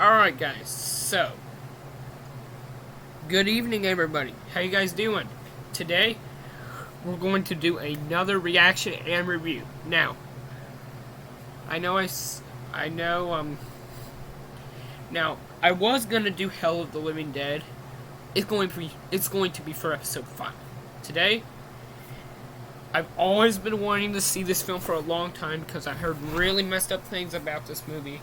Alright guys, so good evening everybody. How you guys doing? Today we're going to do another reaction and review. Now, now I was gonna do Hell of the Living Dead. It's going to be for episode 5. Today, I've always been wanting to see this film for a long time because I heard really messed up things about this movie.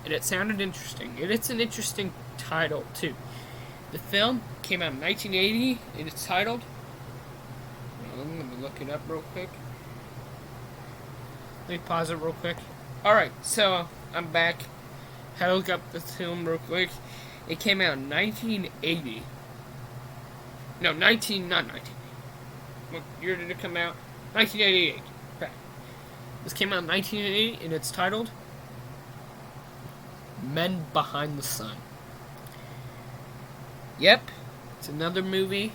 And it sounded interesting. And it's an interesting title, too. The film came out in 1980, and it's titled... I'm going to look it up real quick. Let me pause it real quick. Alright, so I'm back. Had to look up the film real quick. It came out in 1980. No, not 19. What year did it come out? 1988. Okay. This came out in 1980, and it's titled... Men Behind the Sun. Yep, it's another movie.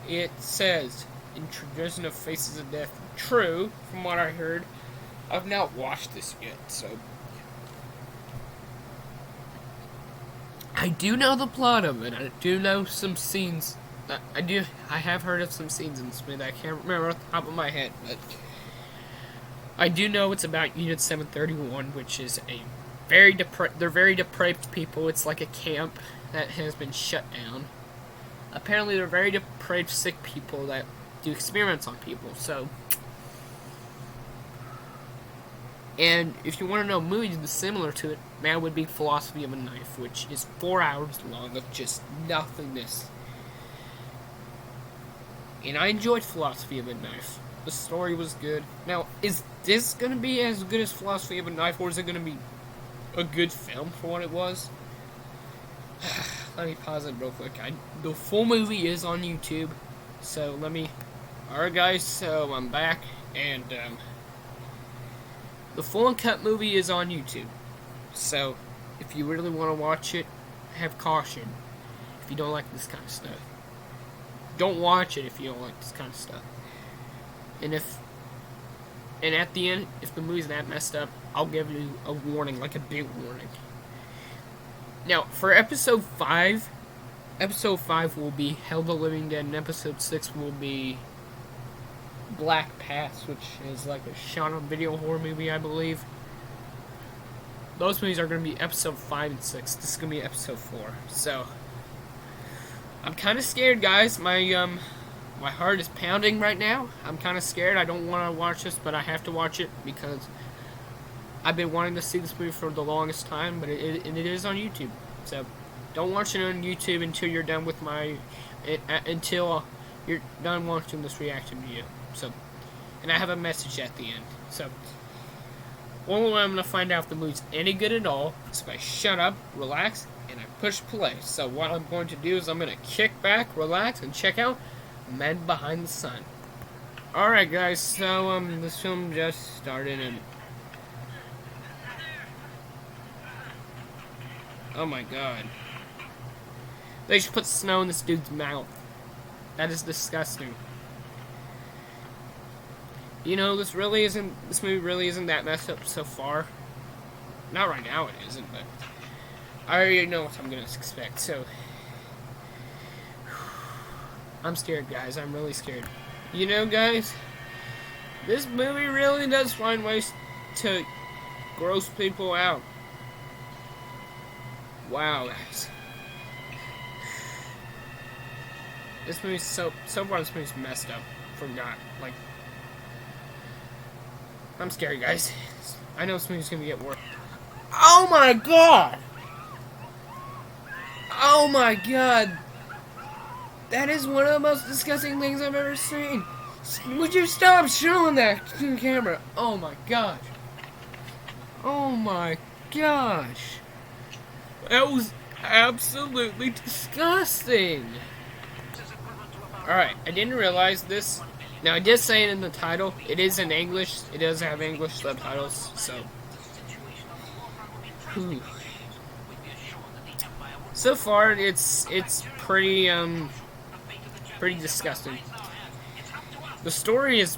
It says, Introduction of Faces of Death. True, from what I heard. I've not watched this yet, so... I do know the plot of it. I do know some scenes. I have heard of some scenes in this movie that I can't remember off the top of my head, but... I do know it's about Unit 731, which is a they're very depraved people. It's like a camp that has been shut down. Apparently they're very depraved, sick people that do experiments on people, so... And if you want to know movies similar to it, that would be Philosophy of a Knife, which is 4 hours long of just nothingness. And I enjoyed Philosophy of a Knife. The story was good. Now, is this going to be as good as Philosophy of a Knife, or is it going to be a good film for what it was? Let me pause it real quick. The full movie is on YouTube, so let me... Alright guys, so I'm back, and the full uncut movie is on YouTube. So, if you really want to watch it, have caution if you don't like this kind of stuff. Don't watch it if you don't like this kind of stuff. And at the end, if the movie's that messed up, I'll give you a warning, like a big warning. Now, for episode 5 will be Hell of the Living Dead, and episode 6 will be Black Pass, which is like a shot-on-video horror movie, I believe. Those movies are going to be episode 5 and 6. This is going to be episode 4. So, I'm kind of scared, guys. My heart is pounding right now. I'm kind of scared. I don't want to watch this, but I have to watch it because I've been wanting to see this movie for the longest time, but it is on YouTube. So, don't watch it on YouTube until you're done with until you're done watching this reaction video. So, and I have a message at the end. So, only way I'm going to find out if the movie's any good at all is if I shut up, relax, and I push play. So, what I'm going to do is I'm going to kick back, relax, and check out Men Behind the Sun. Alright guys, so this film just started and... Oh my god. They should put snow in this dude's mouth. That is disgusting. You know, this movie really isn't that messed up so far. Not right now it isn't, but I already know what I'm gonna expect, so... I'm scared, guys. I'm really scared. You know, guys, this movie really does find ways to gross people out. Wow, guys. This movie's so far this movie's messed up. Forgot. Like, I'm scared, guys. I know this movie's gonna get worse. Oh my god! Oh my god! That is one of the most disgusting things I've ever seen. Would you stop showing that to the camera? Oh my gosh. Oh my gosh. That was absolutely disgusting. Alright, I didn't realize this. Now, I did say it in the title. It is in English. It does have English subtitles, so... Whew. So far, it's pretty disgusting. The story is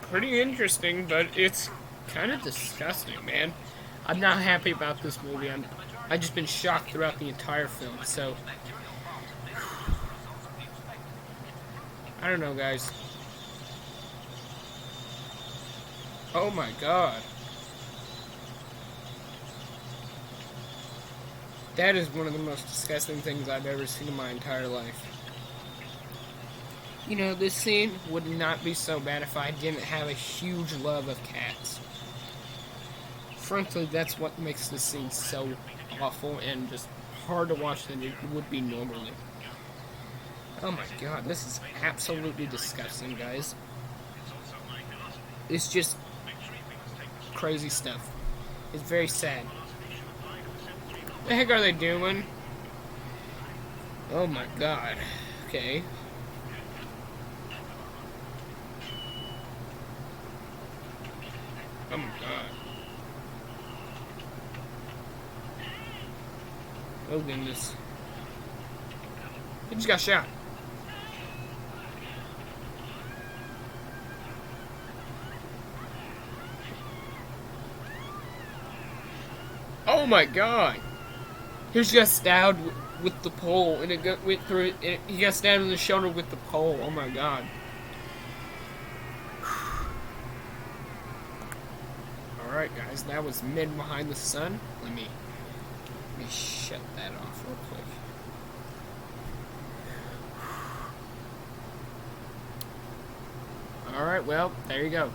pretty interesting, but it's kind of disgusting, man. I'm not happy about this movie. I've just been shocked throughout the entire film. So I don't know, guys. Oh my god. That is one of the most disgusting things I've ever seen in my entire life. You know, this scene would not be so bad if I didn't have a huge love of cats. Frankly, that's what makes this scene so awful and just hard to watch than it would be normally. Oh my god, this is absolutely disgusting, guys. It's just crazy stuff. It's very sad. What the heck are they doing? Oh my god. Okay. Oh my god. Oh goodness. He just got shot. Oh my god. He just got stabbed with the pole, and it went through it. He got stabbed in the shoulder with the pole. Oh my god. Alright, guys, that was Men Behind the Sun. Let me shut that off real quick. Alright, well, there you go.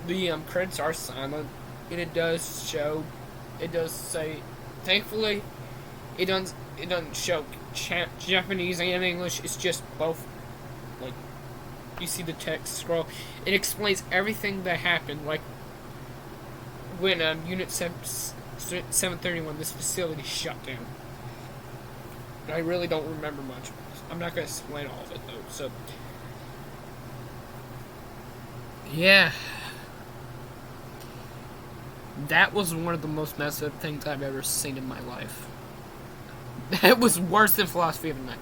The credits are silent, and it does say, thankfully, it doesn't show Japanese and English. It's just both. Like, you see the text scroll. It explains everything that happened, like when Unit 731, this facility shut down. I really don't remember much. I'm not going to explain all of it, though. So, yeah. That was one of the most messed up things I've ever seen in my life. That was worse than Philosophy of the Night.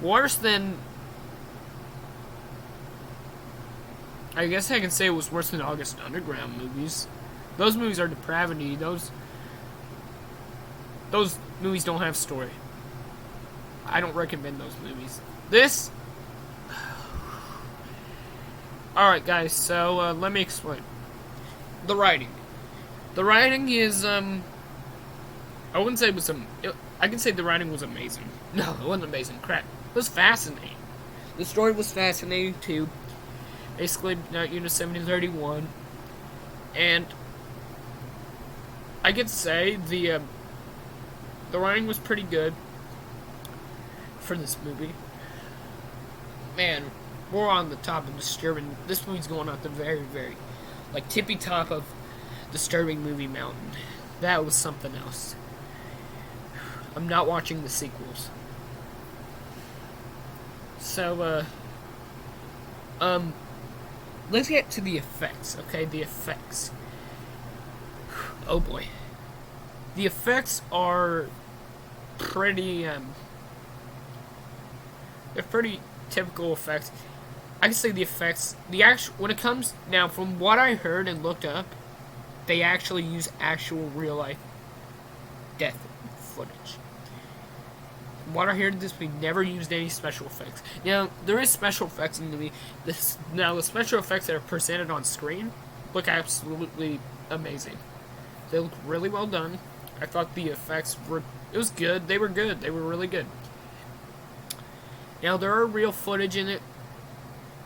Worse than... I guess I can say it was worse than August Underground movies. Those movies are depravity. Those movies don't have story. I don't recommend those movies. This... Alright, guys, so let me explain. The writing. The writing is, I wouldn't say it was I can say the writing was amazing. No, it wasn't amazing. Crap. It was fascinating. The story was fascinating, too. Basically, Unit 731. And I could say the writing was pretty good for this movie. Man, we're on the top of disturbing. This movie's going up the very, very, like, tippy top of disturbing movie mountain. That was something else. I'm not watching the sequels. So, let's get to the effects, okay? The effects. Oh boy. The effects are pretty, they're pretty typical effects. I can say the effects, when it comes, now from what I heard and looked up, they actually use actual real life death footage. From what I heard, we never used any special effects. Now, there is special effects in the movie. Now, the special effects that are presented on screen look absolutely amazing. They look really well done. I thought the effects it was good. They were good. They were really good. Now, there are real footage in it.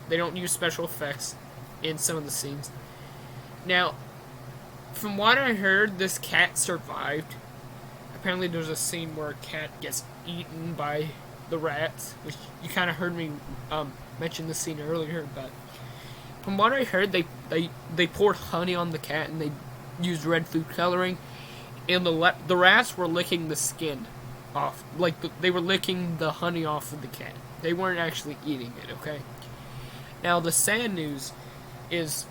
They don't use special effects in some of the scenes. Now, from what I heard, this cat survived. Apparently there's a scene where a cat gets eaten by the rats, which you kind of heard me mention the scene earlier, but from what I heard, they poured honey on the cat and they used red food coloring, and the rats were licking the skin off. Like, they were licking the honey off of the cat. They weren't actually eating it, okay? Now, the sad news is,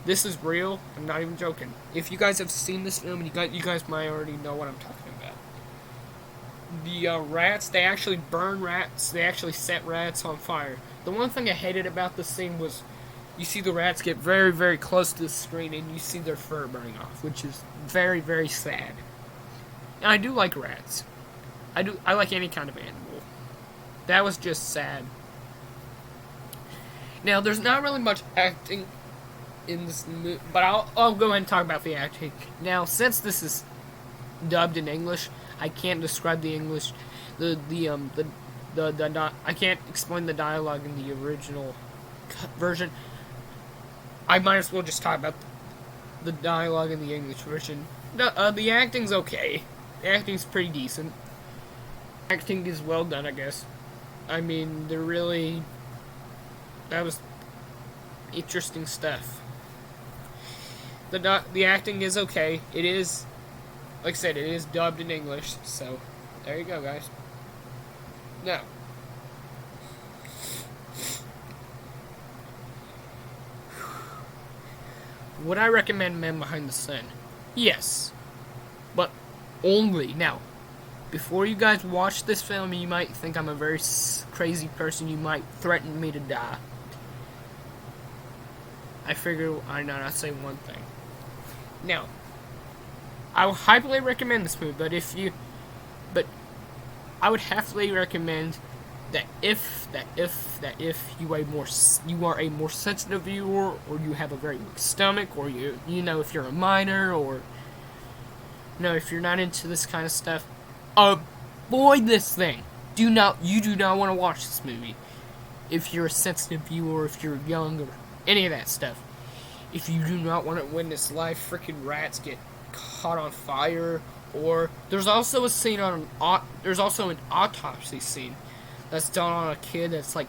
this is real. I'm not even joking. If you guys have seen this film, and you guys might already know what I'm talking about. The rats, they actually burn rats. They actually set rats on fire. The one thing I hated about this scene was, you see the rats get very, very close to the screen and you see their fur burning off, which is very, very sad. And I do like rats. I like any kind of animal. That was just sad. Now, there's not really much acting in this movie, but I'll go ahead and talk about the acting. Now, since this is dubbed in English, I can't describe the English, I can't explain the dialogue in the original version. I might as well just talk about the dialogue in the English version. The acting's okay. The acting's pretty decent. Acting is well done, I guess. I mean, that was interesting stuff. The acting is okay. It is, like I said, it is dubbed in English, so there you go, guys. Now, would I recommend Men Behind the Sun? Yes, but only. Now, before you guys watch this film, you might think I'm a very crazy person. You might threaten me to die. I figure I not say one thing. Now, I would highly recommend this movie, but I would happily recommend that if you are a more sensitive viewer, or you have a very weak stomach, or if you're a minor, or if you're not into this kind of stuff, avoid this thing. You do not want to watch this movie. If you're a sensitive viewer, if you're young, or any of that stuff. If you do not want to witness live freaking rats get caught on fire, or there's also an autopsy scene that's done on a kid that's like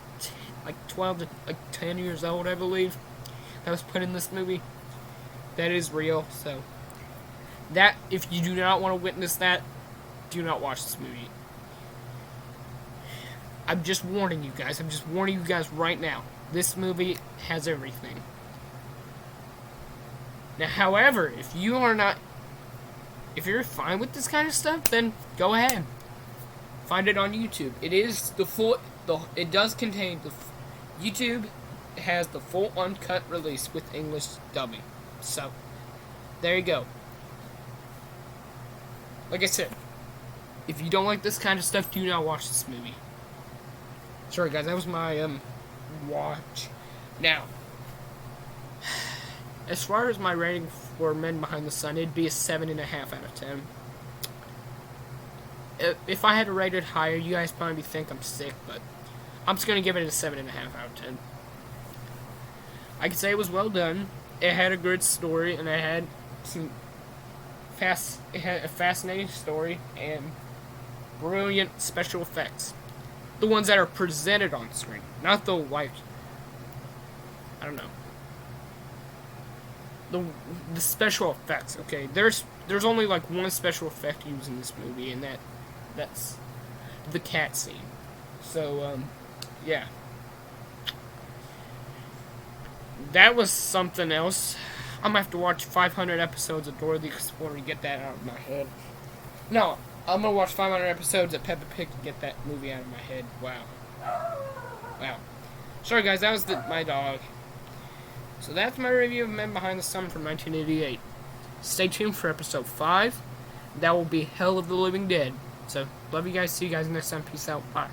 12 to 10 years old, I believe, that was put in this movie. That is real. So that, if you do not want to witness that, do not watch this movie. I'm just warning you guys. I'm just warning you guys right now. This movie has everything. Now, however, if you're fine with this kind of stuff, then go ahead. Find it on YouTube. YouTube has the full uncut release with English dubbing. So, there you go. Like I said, if you don't like this kind of stuff, do not watch this movie. Sorry guys, that was my watch. Now, as far as my rating for Men Behind the Sun, it'd be a 7.5 out of 10. If I had to rate it higher, you guys probably think I'm sick, but I'm just gonna give it a 7.5 out of 10. I could say it was well done. It had a good story, and it had a fascinating story and brilliant special effects. The ones that are presented on screen, not the I don't know. The special effects. Okay, there's only like one special effect used in this movie, and that's the cat scene. So yeah, that was something else. I'm gonna have to watch 500 episodes of Dora the Explorer to get that out of my head. No, I'm gonna watch 500 episodes of Peppa Pig to get that movie out of my head. Wow. Sorry guys, that was my dog. So that's my review of Men Behind the Sun from 1988. Stay tuned for episode 5. That will be Hell of the Living Dead. So, love you guys. See you guys next time. Peace out. Bye.